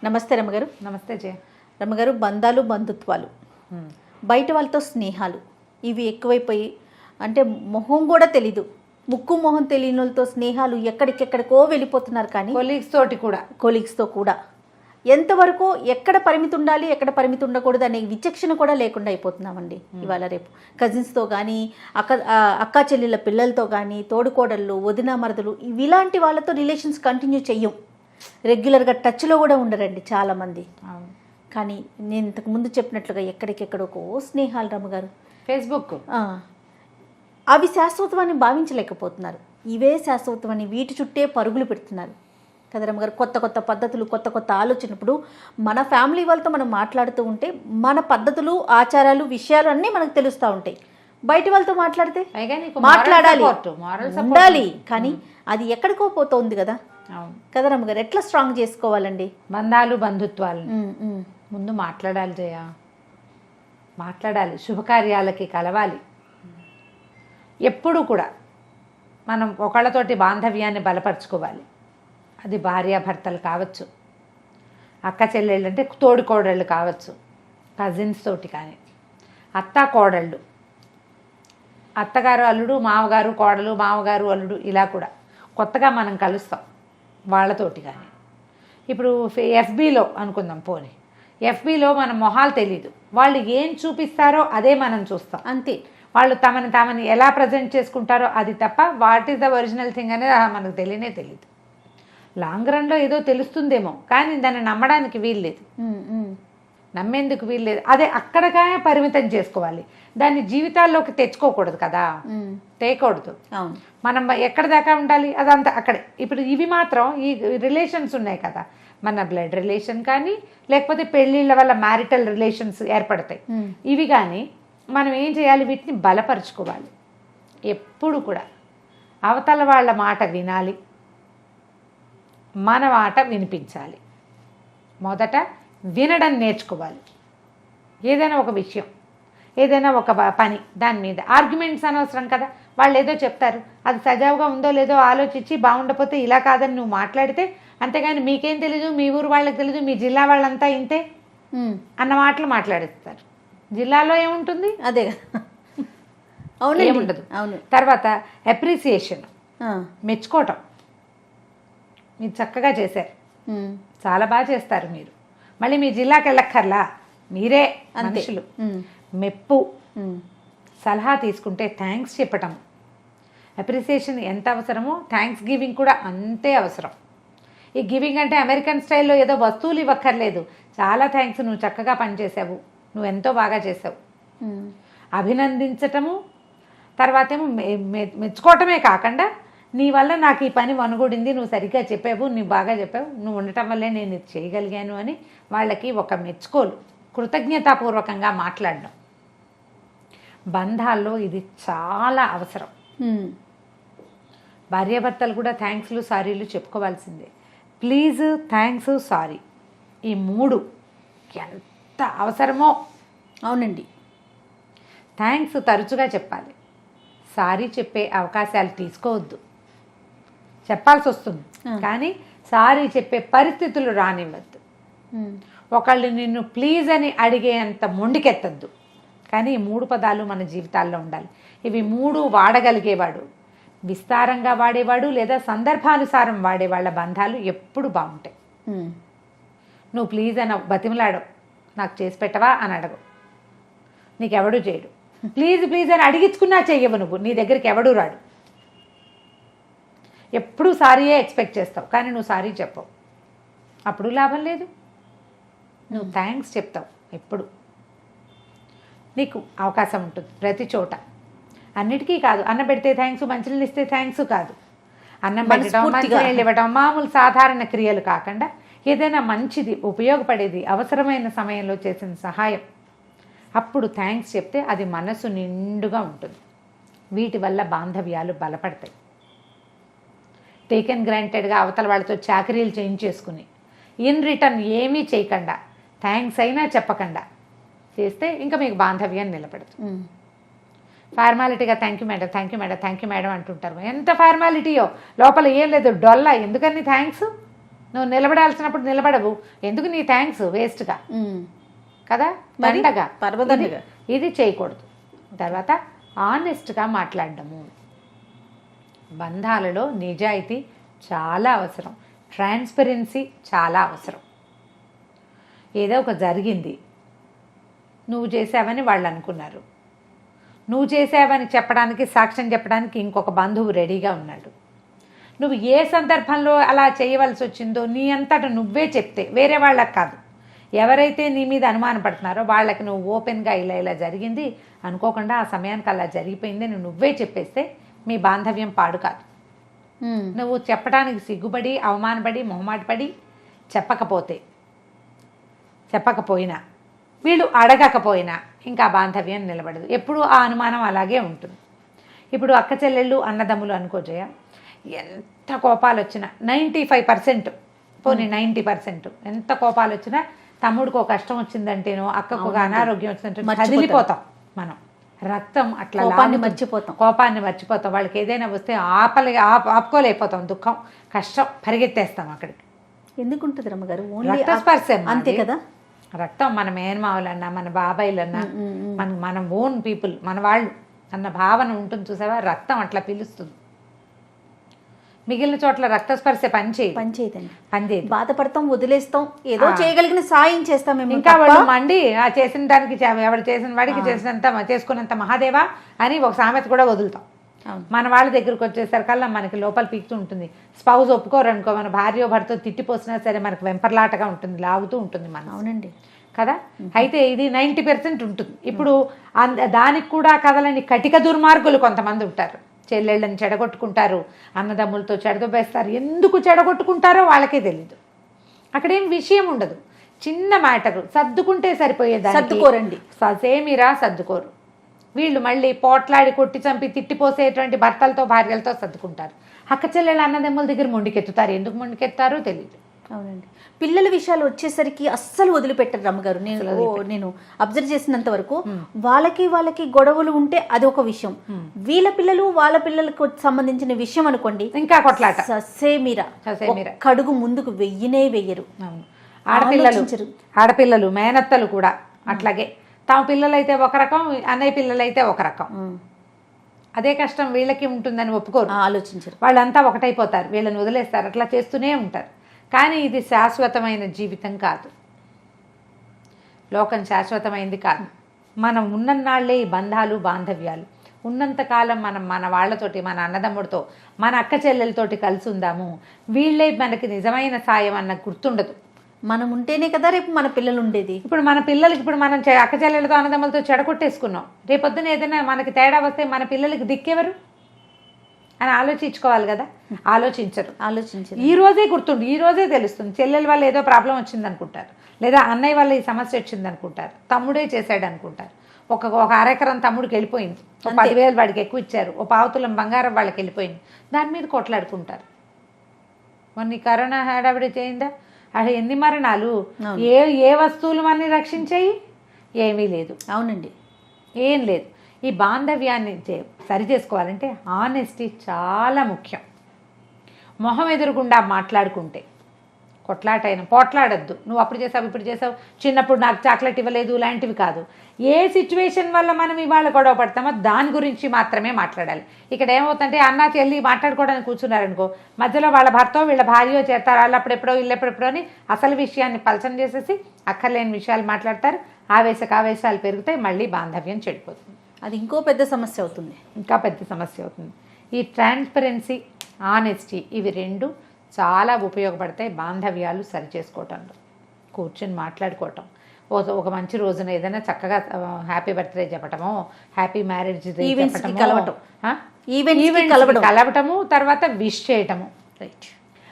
నమస్తే రమ్మగారు. నమస్తే జయ. రమ్మగారు, బంధాలు బంధుత్వాలు, బయట వాళ్ళతో స్నేహాలు ఇవి ఎక్కువైపోయి, అంటే మొహం కూడా తెలీదు, ముక్కు మొహం తెలియని వాళ్ళతో స్నేహాలు ఎక్కడికెక్కడికో వెళ్ళిపోతున్నారు. కానీ కొలీగ్స్తో కూడా ఎంతవరకు ఎక్కడ పరిమితి ఉండాలి, ఎక్కడ పరిమితి ఉండకూడదు అనే విచక్షణ కూడా లేకుండా అయిపోతున్నామండి ఇవాళ రేపు. కజిన్స్తో కానీ, అక్కా చెల్లెళ్ళ పిల్లలతో కానీ, తోడుకోడళ్ళు, వదిన మరదలు ఇలాంటి వాళ్ళతో రిలేషన్స్ కంటిన్యూ చెయ్యం. రెగ్యులర్గా టచ్లో కూడా ఉండరండి చాలామంది. కానీ నేను ఇంతకుముందు చెప్పినట్లుగా ఎక్కడికెక్కడికో స్నేహాలు రమ్మగారు. ఫేస్బుక్ అవి శాశ్వతమని భావించలేకపోతున్నారు. ఇవే శాశ్వతమని వీటి చుట్టే పరుగులు పెడుతున్నారు కదా రమ్మగారు. కొత్త కొత్త పద్ధతులు, కొత్త కొత్త ఆలోచన. ఇప్పుడు మన ఫ్యామిలీ వాళ్ళతో మనం మాట్లాడుతూ ఉంటే మన పద్ధతులు, ఆచారాలు, విషయాలు అన్నీ మనకు తెలుస్తూ ఉంటాయి. బయట వాళ్ళతో మాట్లాడితే మాట్లాడాలి, ఉండాలి, కానీ అది ఎక్కడికో పోతుంది కదా కదా రమ్మగారు. ఎట్లా స్ట్రాంగ్ చేసుకోవాలండి బంధాలు బంధుత్వాలు? ముందు మాట్లాడాలి జయ, మాట్లాడాలి, శుభకార్యాలకి కలవాలి. ఎప్పుడు కూడా మనం ఒకళ్ళతోటి బాంధవ్యాన్ని బలపరుచుకోవాలి. అది భార్యాభర్తలు కావచ్చు, అక్క చెల్లెళ్ళు అంటే తోడుకోడళ్ళు కావచ్చు, కజిన్స్ తోటి కానీ, అత్త కోడళ్ళు, అత్తగారు అల్లుడు, మామగారు కోడలు, మామగారు అల్లుడు, ఇలా కూడా కొత్తగా మనం కలుస్తాం వాళ్ళతోటి. కానీ ఇప్పుడు ఎఫ్బీలో అనుకుందాం, పోనీ ఎఫ్బీలో మన మొహాలు తెలీదు, వాళ్ళు ఏం చూపిస్తారో అదే మనం చూస్తాం అంతే. వాళ్ళు తమని ఎలా ప్రజెంట్ చేసుకుంటారో అది తప్ప what is the original thing అనేది మనకు తెలియదు. లాంగ్ రన్లో ఏదో తెలుస్తుందేమో, కానీ దాన్ని నమ్మడానికి వీల్లేదు, నమ్మేందుకు వీల్లేదు. అదే అక్కడగా పరిమితం చేసుకోవాలి, దాన్ని జీవితాల్లోకి తెచ్చుకోకూడదు కదా, తేకూడదు. మనం ఎక్కడ దాకా ఉండాలి అదంతా అక్కడే. ఇప్పుడు ఇవి మాత్రం ఈ రిలేషన్స్ ఉన్నాయి కదా, మన బ్లడ్ రిలేషన్ కానీ, లేకపోతే పెళ్ళిళ్ళ వల్ల మ్యారిటల్ రిలేషన్స్ ఏర్పడతాయి. ఇవి కానీ మనం ఏం చేయాలి, వీటిని బలపరుచుకోవాలి. ఎప్పుడు కూడా అవతల వాళ్ళ మాట వినాలి, మన మాట వినిపించాలి. మొదట వినడం నేర్చుకోవాలి. ఏదైనా ఒక విషయం, ఏదైనా ఒక పని, దాని మీద ఆర్గ్యుమెంట్స్ అనవసరం కదా. వాళ్ళు ఏదో చెప్తారు, అది సజావుగా ఉందో లేదో ఆలోచించి బాగుండకపోతే ఇలా కాదని నువ్వు మాట్లాడితే, అంతేగాని మీకేం తెలీదు, మీ ఊరు వాళ్ళకి తెలీదు, మీ జిల్లా వాళ్ళంతా ఇంతే అన్న మాటలు మాట్లాడిస్తారు. జిల్లాలో ఏముంటుంది, అదే అవును, ఏముండదు. అవును. తర్వాత అప్రిసియేషన్, మెచ్చుకోవటం. మీరు చక్కగా చేశారు, చాలా బాగా చేస్తారు మీరు, మళ్ళీ మీ జిల్లాకి వెళ్ళక్కర్లా, మీరే మనుషులు. మెప్పు, సలహా తీసుకుంటే థ్యాంక్స్ చెప్పటం, అప్రిసియేషన్ ఎంత అవసరమో థ్యాంక్స్ గివింగ్ కూడా అంతే అవసరం. ఈ గివింగ్ అంటే అమెరికన్ స్టైల్లో ఏదో వస్తువులు ఇవ్వక్కర్లేదు, చాలా థ్యాంక్స్, నువ్వు చక్కగా పనిచేసావు, నువ్వు ఎంతో బాగా చేసావు, అభినందించటము. తర్వాత ఏమో మెచ్చుకోవటమే కాకుండా, నీ వల్ల నాకు ఈ పని వనగూడింది, నువ్వు సరిగ్గా చెప్పావు, నువ్వు బాగా చెప్పావు, నువ్వు ఉండటం వల్లే నేను ఇది చేయగలిగాను అని వాళ్ళకి ఒక మెచ్చుకోలు, కృతజ్ఞతాపూర్వకంగా మాట్లాడడం. బంధాల్లో ఇది చాలా అవసరం. భార్యాభర్తలు కూడా థ్యాంక్స్లు, సారీలు చెప్పుకోవాల్సిందే. ప్లీజ్, థ్యాంక్స్, సారీ, ఈ మూడు ఎంత అవసరమో. అవునండి. థ్యాంక్స్ తరచుగా చెప్పాలి, సారీ చెప్పే అవకాశాలు తీసుకోవద్దు. చెప్పాల్సి వస్తుంది కానీ సారీ చెప్పే పరిస్థితులు రానివ్వద్దు. ఒకళ్ళు నిన్ను ప్లీజ్ అని అడిగేంత మొండికెత్తద్దు. కానీ ఈ మూడు పదాలు మన జీవితాల్లో ఉండాలి. ఇవి మూడు వాడగలిగేవాడు, విస్తారంగా వాడేవాడు లేదా సందర్భానుసారం వాడేవాళ్ళ బంధాలు ఎప్పుడు బాగుంటాయి. నువ్వు ప్లీజ్ అని బతిమలాడవు, నాకు చేసి పెట్టవా అని అడగవు, నీకెవడూ చేయడు. ప్లీజ్ ప్లీజ్ అని అడిగించుకున్నా చెయ్యవు నువ్వు, నీ దగ్గరికి ఎవడూ రాడు. ఎప్పుడు సారీయే ఎక్స్పెక్ట్ చేస్తావు, కానీ నువ్వు సారీ చెప్పవు, అప్పుడు లాభం లేదు. నువ్వు థ్యాంక్స్ చెప్తావు, ఎప్పుడు నీకు అవకాశం ఉంటుంది ప్రతి చోట. అన్నిటికీ కాదు, అన్నం పెడితే థ్యాంక్స్, మంచినీళ్ళు ఇస్తే థ్యాంక్స్ కాదు, అన్నం పెట్టడం, మంచినీళ్ళు ఇవ్వడం, మామూలు సాధారణ క్రియలు కాకుండా ఏదైనా మంచిది, ఉపయోగపడేది, అవసరమైన సమయంలో చేసిన సహాయం, అప్పుడు థ్యాంక్స్ చెప్తే అది మనసు నిండుగా ఉంటుంది. వీటి వల్ల బాంధవ్యాలు బలపడతాయి. టేకెన్ గ్రాంటెడ్గా అవతల వాళ్ళతో చాకరీలు చేయించేసుకుని ఇన్ రిటర్న్ ఏమీ చేయకుండా, థ్యాంక్స్ అయినా చెప్పకుండా చేస్తే ఇంకా మీకు బాంధవ్యం నిలబడదు. ఫార్మాలిటీగా thank you madam, thank you madam, thank you madam అంటుంటారు. ఎంత ఫార్మాలిటీయో, లోపల ఏం లేదు, డొల్లా. ఎందుకని థ్యాంక్స్? నువ్వు నిలబడాల్సినప్పుడు నిలబడవు, ఎందుకు నీ థ్యాంక్స్ వేస్ట్గా కదా, దండగా పర్వదండగా. ఇది చేయకూడదు. తర్వాత ఆనెస్ట్గా మాట్లాడడము. బంధాలలో నిజాయితీ చాలా అవసరం, ట్రాన్స్పరెన్సీ చాలా అవసరం. ఏదో ఒక జరిగింది, నువ్వు చేసావని వాళ్ళు అనుకున్నారు, నువ్వు చేసావని చెప్పడానికి, సాక్ష్యం చెప్పడానికి ఇంకొక బంధువు రెడీగా ఉన్నాడు. నువ్వు ఏ సందర్భంలో అలా చేయవలసి వచ్చిందో నీ అంతటా నువ్వే చెప్తే, వేరే వాళ్ళకి కాదు, ఎవరైతే నీ మీద అనుమానపడుతున్నారో వాళ్ళకి నువ్వు ఓపెన్గా ఇలా ఇలా జరిగింది అనుకోకుండా ఆ సమయానికి అలా జరిగిపోయింది నువ్వే చెప్పేస్తే మీ బాంధవ్యం పాడు కాదు. నువ్వు చెప్పడానికి సిగ్గుపడి, అవమానపడి, మొహమాటపడి చెప్పకపోయినా, వీళ్ళు అడగకపోయినా ఇంకా బాంధవ్యం నిలబడదు. ఎప్పుడు ఆ అనుమానం అలాగే ఉంటుంది. ఇప్పుడు అక్క చెల్లెళ్ళు అన్నదమ్ములు అనుకోజయ, ఎంత కోపాలు వచ్చినా 95%, పోనీ 90%, ఎంత కోపాలు వచ్చినా తమ్ముడికి ఒక కష్టం వచ్చిందంటేనో, అక్కకు ఒక అనారోగ్యం వచ్చిందంటే కదిలిపోతాం మనం. రక్తం అట్లా కోపాన్ని మర్చిపోతాం. వాళ్ళకి ఏదైనా వస్తే ఆపుకోలేకపోతాం, దుఃఖం, కష్టం, పరిగెత్తేస్తాం అక్కడికి. ఎందుకుంటుంది రమ్మగారు? రక్తస్పర్శ అంతే కదా. రక్తం మన మేనమావులన్నా, మన బాబాయిలన్నా, మన ఓన్ పీపుల్, మన వాళ్ళు అన్న భావన ఉంటుంది చూసావా, రక్తం అట్లా పిలుస్తుంది. మిగిలిన చోట్ల రక్తస్పర్శ పనిచేయదు. బాధపడతాం, వదిలేస్తాం, ఏదో చేయగలిగిన సాయం చేస్తాం. ఇంకా వాళ్ళు మండి ఆ చేసిన దానికి, ఎవరు చేసిన వాడికి చేసుకున్నంత మహాదేవా అని ఒక సామెత కూడా వదులుతాం. మన వాళ్ళ దగ్గరకు వచ్చేసరికల్లా మనకి లోపల పీకుతూ ఉంటుంది. స్పౌజ్ ఒప్పుకోరనుకో, మన భార్య భర్త తిట్టిపోసినా సరే మనకు వెంపర్లాటగా ఉంటుంది, లాగుతూ ఉంటుంది మనం. అవునండి కదా. అయితే ఇది 90% ఉంటుంది. ఇప్పుడు దానికి కూడా కదలని కటిక దుర్మార్గులు కొంతమంది ఉంటారు. చెల్లెళ్ళని చెడగొట్టుకుంటారు, అన్నదమ్ములతో చెడదొబ్బేస్తారు. ఎందుకు చెడగొట్టుకుంటారో వాళ్ళకే తెలీదు. అక్కడేం విషయం ఉండదు, చిన్న మ్యాటరు, సర్దుకుంటే సరిపోయేది. సర్దుకోరండి, సేమిరా సర్దుకోరు. వీళ్ళు మళ్ళీ పోట్లాడి, కొట్టి చంపి, తిట్టిపోసేటువంటి భర్తలతో, భార్యలతో సర్దుకుంటారు. అక్క చెల్లెళ్ళ అన్నదమ్ముల దగ్గర మొండికెత్తుతారు. ఎందుకు మొండికెత్తారో తెలియదు. అవునండి. పిల్లల విషయాలు వచ్చేసరికి అస్సలు వదిలిపెట్టరు రమ్మగారు. నేను అబ్జర్వ్ చేసినంత వరకు వాళ్ళకి గొడవలు ఉంటే అది ఒక విషయం, వీళ్ళ పిల్లలు వాళ్ళ పిల్లలకు సంబంధించిన విషయం అనుకోండి, ఇంకా కొట్లాట, ససేమిరా కడుగు ముందుకు వెయ్యరు. ఆడపిల్లలు మేనత్తలు కూడా అట్లాగే. తమ పిల్లలైతే ఒక రకం, అన్నయ్య పిల్లలైతే ఒక రకం. అదే కష్టం వీళ్ళకి ఉంటుందని ఒప్పుకోరు, ఆలోచించరు. వాళ్ళంతా ఒకటైపోతారు, వీళ్ళని వదిలేస్తారు, అట్లా చేస్తూనే ఉంటారు. కానీ ఇది శాశ్వతమైన జీవితం కాదు, లోకం శాశ్వతమైంది కాదు. మనం ఉన్నన్నాళ్లే ఈ బంధాలు, బాంధవ్యాలు ఉన్నంతకాలం మనం మన వాళ్ళతోటి, మన అన్నదమ్ముడితో, మన అక్క చెల్లెలతోటి కలిసి ఉందాము. వీళ్ళే మనకి నిజమైన సాయం అన్న గుర్తుండదు. మనం ఉంటేనే కదా రేపు మన పిల్లలు ఉండేది. ఇప్పుడు మన పిల్లలకి, ఇప్పుడు మనం అక్క చెల్లెలతో, అన్నదమ్ములతో చెడగొట్టేసుకున్నాం, రేపొద్దున ఏదైనా మనకి తేడా వస్తే మన పిల్లలకి దిక్కెవరు అని ఆలోచించుకోవాలి కదా. ఆలోచించరు. ఈ రోజే గుర్తుండు, ఈ రోజే తెలుస్తుంది. చెల్లెల వల్ల ఏదో ప్రాబ్లం వచ్చింది అనుకుంటారు, లేదా అన్నయ్య వల్ల ఈ సమస్య వచ్చింది అనుకుంటారు, తమ్ముడే చేశాడు అనుకుంటారు. ఒక అరెకరం తమ్ముడికి వెళ్ళిపోయింది, 10,000 వాడికి ఎక్కువ ఇచ్చారు, ఓ పావుతులం బంగారం వాళ్ళకి వెళ్ళిపోయింది, దాని మీద కొట్లాడుకుంటారు. మొన్న కరోనా హడావిడి చేయిందా, అక్కడ ఎన్ని మరణాలు, ఏ వస్తువులు మనని రక్షించాయి? ఏమీ లేదు. అవునండి, ఏం లేదు. ఈ బాంధవ్యాన్ని సరి చేసుకోవాలంటే ఆనెస్టీ చాలా ముఖ్యం. మొహం ఎదురుగుండా మాట్లాడుకుంటే, కొట్లాటైనా పోట్లాడద్దు. నువ్వు అప్పుడు చేసావు, ఇప్పుడు చేసావు, చిన్నప్పుడు నాకు చాక్లెట్ ఇవ్వలేదు, ఇలాంటివి కాదు. ఏ సిచ్యువేషన్ వల్ల మనం ఇవాళ గొడవ పడతామో దాని గురించి మాత్రమే మాట్లాడాలి. ఇక్కడ ఏమవుతుందంటే అన్న చెల్లి మాట్లాడుకోవడానికి కూర్చున్నారనుకో, మధ్యలో వాళ్ళ భర్తో వీళ్ళ భార్యో చేస్తారు, వాళ్ళు అప్పుడెప్పుడో వీళ్ళెప్పుడెప్పుడో అని అసలు విషయాన్ని పలచన చేసేసి అక్కర్లేని విషయాలు మాట్లాడతారు. ఆవేశాలు పెరుగుతాయి, మళ్ళీ బాంధవ్యం చెడిపోతుంది. అది ఇంకో పెద్ద సమస్య అవుతుంది, ఇంకా పెద్ద సమస్య అవుతుంది. ఈ ట్రాన్స్పరెన్సీ, ఆనెస్టీ, ఇవి రెండు చాలా ఉపయోగపడతాయి బాంధవ్యాలు సరి చేసుకోవటంలో. కూర్చొని మాట్లాడుకోవటం, ఒక మంచి రోజున ఏదైనా చక్కగా హ్యాపీ బర్త్డే చెప్పటము, హ్యాపీ మ్యారేజ్ కలవటము, తర్వాత విష్ చేయటము. రైట్.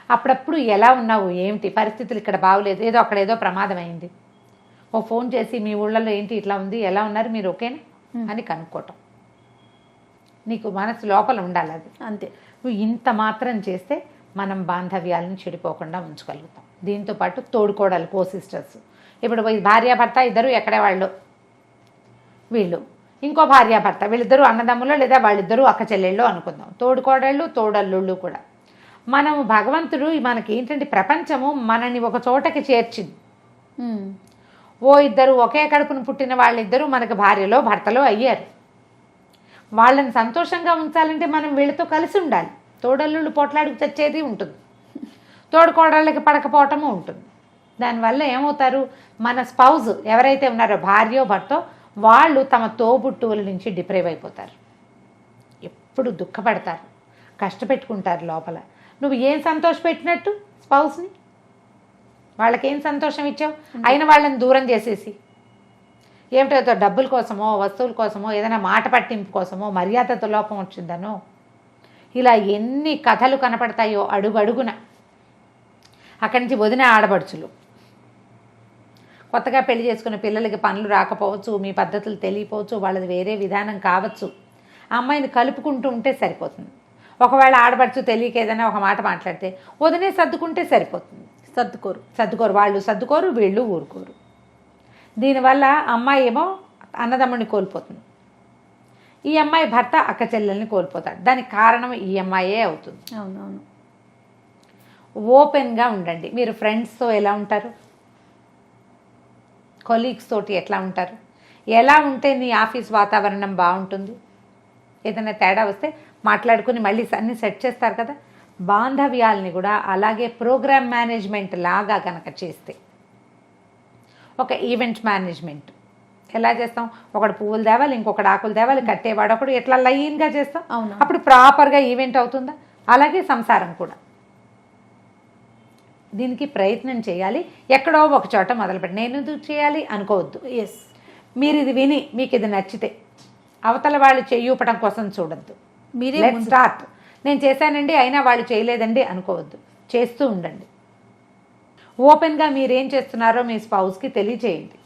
అప్పుడప్పుడు ఎలా ఉన్నావు, ఏమిటి పరిస్థితులు, ఇక్కడ బాగోలేదు, ఏదో అక్కడ ఏదో ప్రమాదం అయింది, ఓ ఫోన్ చేసి మీ ఊళ్ళలో ఏంటి ఇట్లా ఉంది, ఎలా ఉన్నారు మీరు, ఓకేనా అని కనుక్కోవటం. నీకు మనసు లోపల ఉండాలి అది. అంతే. నువ్వు ఇంత మాత్రం చేస్తే మనం బాంధవ్యాలను చెడిపోకుండా ఉంచగలుగుతాం. దీంతోపాటు తోడుకోడాలి, కో సిస్టర్స్. ఇప్పుడు భార్యాభర్త ఇద్దరు ఎక్కడే వాళ్ళు, వీళ్ళు ఇంకో భార్యాభర్త, వీళ్ళిద్దరూ అన్నదమ్ములో లేదా వాళ్ళిద్దరూ అక్క చెల్లెళ్ళు అనుకుందాం. తోడుకోడళ్ళు, తోడల్లుళ్ళు కూడా మనము భగవంతుడు మనకి ఏంటంటే ప్రపంచము మనని ఒక చోటకి చేర్చింది. ఓ ఇద్దరు ఒకే కడుపును పుట్టిన వాళ్ళిద్దరూ మనకు భార్యలో భర్తలో అయ్యారు. వాళ్ళని సంతోషంగా ఉంచాలంటే మనం వీళ్ళతో కలిసి ఉండాలి. తోడల్లుళ్ళు పోట్లాడికి చచ్చేది ఉంటుంది, తోడుకోడళ్ళకి పడకపోవటము ఉంటుంది. దానివల్ల ఏమవుతారు, మన స్పౌజ్ ఎవరైతే ఉన్నారో భార్యో భర్తో వాళ్ళు తమ తోబుట్టువుల నుంచి డిప్రైవ్ అయిపోతారు. ఎప్పుడు దుఃఖపడతారు, కష్టపెట్టుకుంటారు లోపల. నువ్వు ఏం సంతోషపెట్టినట్టు స్పౌస్ని? వాళ్ళకేం సంతోషం ఇచ్చావు? అయిన వాళ్ళని దూరం చేసేసి ఏమిటో డబ్బుల కోసమో వస్తువుల కోసమో ఏదైనా మాట పట్టింపు కోసమో మర్యాదతో లోపం వచ్చిందనో ఇలా ఎన్ని కథలు కనపడతాయో అడుగు అడుగున. అక్కడి నుంచి వదిన ఆడపడుచులు, కొత్తగా పెళ్లి చేసుకున్న పిల్లలకి పనులు రాకపోవచ్చు, మీ పద్ధతులు తెలియపోవచ్చు, వాళ్ళది వేరే విధానం కావచ్చు. ఆ అమ్మాయిని కలుపుకుంటూ ఉంటే సరిపోతుంది. ఒకవేళ ఆడపడుచు తెలియక ఏదైనా ఒక మాట మాట్లాడితే వదినే సర్దుకుంటే సరిపోతుంది. సర్దుకోరు వాళ్ళు సర్దుకోరు, వీళ్ళు ఊరుకోరు. దీనివల్ల అమ్మాయి ఏమో అన్నదమ్ముడిని కోల్పోతుంది, ఈ అమ్మాయి భర్త అక్క చెల్లెల్ని కోల్పోతాడు. దానికి కారణం ఈ అమ్మాయే అవుతుంది. అవునవును. ఓపెన్గా ఉండండి. మీరు ఫ్రెండ్స్తో ఎలా ఉంటారు, కొలీగ్స్ తోటి ఎట్లా ఉంటారు, ఎలా ఉంటే నీ ఆఫీస్ వాతావరణం బాగుంటుంది. ఏదైనా తేడా వస్తే మాట్లాడుకుని మళ్ళీ అన్నీ సెట్ చేస్తారు కదా. బాంధవ్యాలని కూడా అలాగే ప్రోగ్రామ్ మేనేజ్మెంట్ లాగా కనుక చేస్తే, ఒక ఈవెంట్ మేనేజ్మెంట్ ఎలా చేస్తాం, ఒకడు పువ్వులు తేవాలి, ఇంకొకటి ఆకులు తేవాలి, కట్టేవాడు ఒకడు, ఎట్లా లైన్గా చేస్తాం. అవును. అప్పుడు ప్రాపర్గా ఈవెంట్ అవుతుందా? అలాగే సంసారం కూడా. దీనికి ప్రయత్నం చేయాలి. ఎక్కడో ఒక చోట మొదలుపెట్టి నేను ఎందుకు చేయాలి అనుకోవద్దు. ఎస్, మీరు ఇది విని మీకు ఇది నచ్చితే అవతల వాళ్ళు చెయ్యూపడం కోసం చూడొద్దు. మీరే స్టార్ట్. నేను చేశానండి అయినా వాళ్ళు చేయలేదండి అనుకోవద్దు. చేస్తూ ఉండండి. ఓపెన్గా మీరేం చేస్తున్నారో మీ స్పౌస్కి తెలియచేయండి.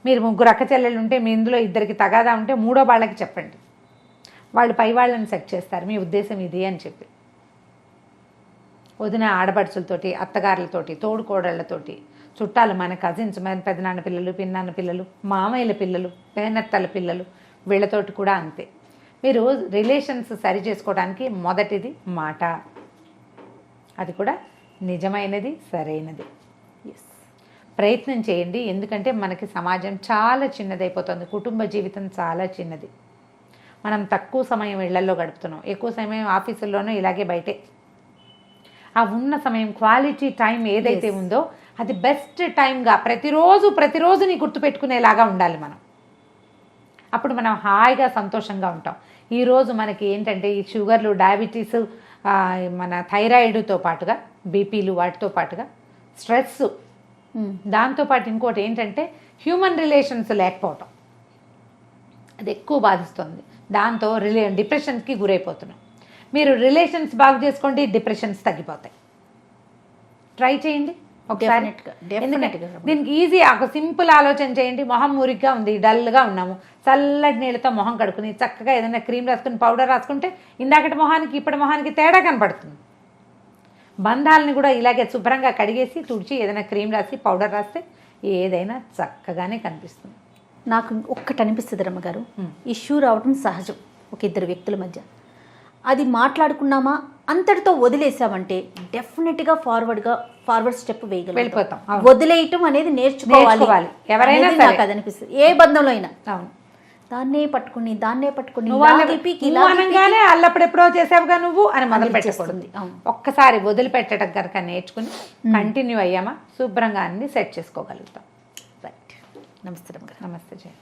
మీరు ముగ్గురు అక్క చెల్లెళ్ళు ఉంటే మీ ఇందులో ఇద్దరికి తగాదా ఉంటే మూడో వాళ్ళకి చెప్పండి. వాళ్ళు పై వాళ్ళని సెట్ చేస్తారు. మీ ఉద్దేశం ఇది అని చెప్పి వదిన ఆడపడుచులతోటి, అత్తగారులతోటి, తోడుకోడళ్లతోటి, చుట్టాలు, మన కజిన్స్, మన పెదనాన్న పిల్లలు, పిన్నాన్న పిల్లలు, మామయ్యల పిల్లలు, పేనత్తల పిల్లలు, వీళ్ళతోటి కూడా అంతే. మీరు రిలేషన్స్ సరి చేసుకోవడానికి మొదటిది మాట. అది కూడా నిజమైనది, సరైనది. ఎస్, ప్రయత్నం చేయండి. ఎందుకంటే మనకి సమాజం చాలా చిన్నదైపోతుంది. కుటుంబ జీవితం చాలా చిన్నది. మనం తక్కువ సమయం ఇళ్లలో గడుపుతున్నాం, ఎక్కువ సమయం ఆఫీసుల్లోనూ, ఇలాగే బయటే. ఆ ఉన్న సమయం క్వాలిటీ టైం ఏదైతే ఉందో అది బెస్ట్ టైంగా ప్రతిరోజుని గుర్తుపెట్టుకునేలాగా ఉండాలి మనం. అప్పుడు మనం హాయిగా సంతోషంగా ఉంటాం. ఈరోజు మనకి ఏంటంటే ఈ షుగర్లు, డయాబెటీస్, మన థైరాయిడ్తో పాటుగా బీపీలు, వాటితో పాటుగా స్ట్రెస్, దాంతోపాటు ఇంకోటి ఏంటంటే హ్యూమన్ రిలేషన్స్ లేకపోవటం, అది ఎక్కువ బాధిస్తుంది. దాంతో డిప్రెషన్కి గురైపోతున్నాం. మీరు రిలేషన్స్ బాగు చేసుకోండి, డిప్రెషన్స్ తగ్గిపోతాయి. ట్రై చేయండి ఒకసారి. దీనికి ఈజీ, ఒక సింపుల్ ఆలోచన చేయండి. మొహం మురిగ్గా ఉంది, డల్గా ఉన్నాము, చల్లటి నీళ్ళతో మొహం కడుక్కుని చక్కగా ఏదైనా క్రీమ్ రాసుకుని పౌడర్ రాసుకుంటే ఇందాకటి మొహానికి ఇప్పటి మొహానికి తేడా కనపడుతుంది. బంధాలని కూడా ఇలాగే శుభ్రంగా కడిగేసి తుడిచి ఏదైనా క్రీమ్ రాసి పౌడర్ రాస్తే ఏదైనా చక్కగానే కనిపిస్తుంది. నాకు ఒక్కటి అనిపిస్తుంది రమ్మగారు, ఇష్యూ రావడం సహజం ఒక ఇద్దరు వ్యక్తుల మధ్య. అది మాట్లాడుకున్నామా అంతటితో వదిలేసామంటే డెఫినెట్గా ఫార్వర్డ్ స్టెప్ వెళ్ళిపోతాం. వదిలేయటం అనేది నేర్చుకోవాలి ఎవరైనా. నాకు అది అనిపిస్తుంది ఏ బంధంలో అయినా. అవును, దాన్నే పట్టుకుని అనగానే అల్లప్పుడెప్పుడో చేసావుగా నువ్వు అని మొదలు పెట్టేస్తుంది. ఒక్కసారి వదిలిపెట్టడం కనుక నేర్చుకుని కంటిన్యూ అయ్యామా శుభ్రంగా అన్ని సెట్ చేసుకోగలుగుతాం. రైట్. నమస్తే. నమస్తే జయ.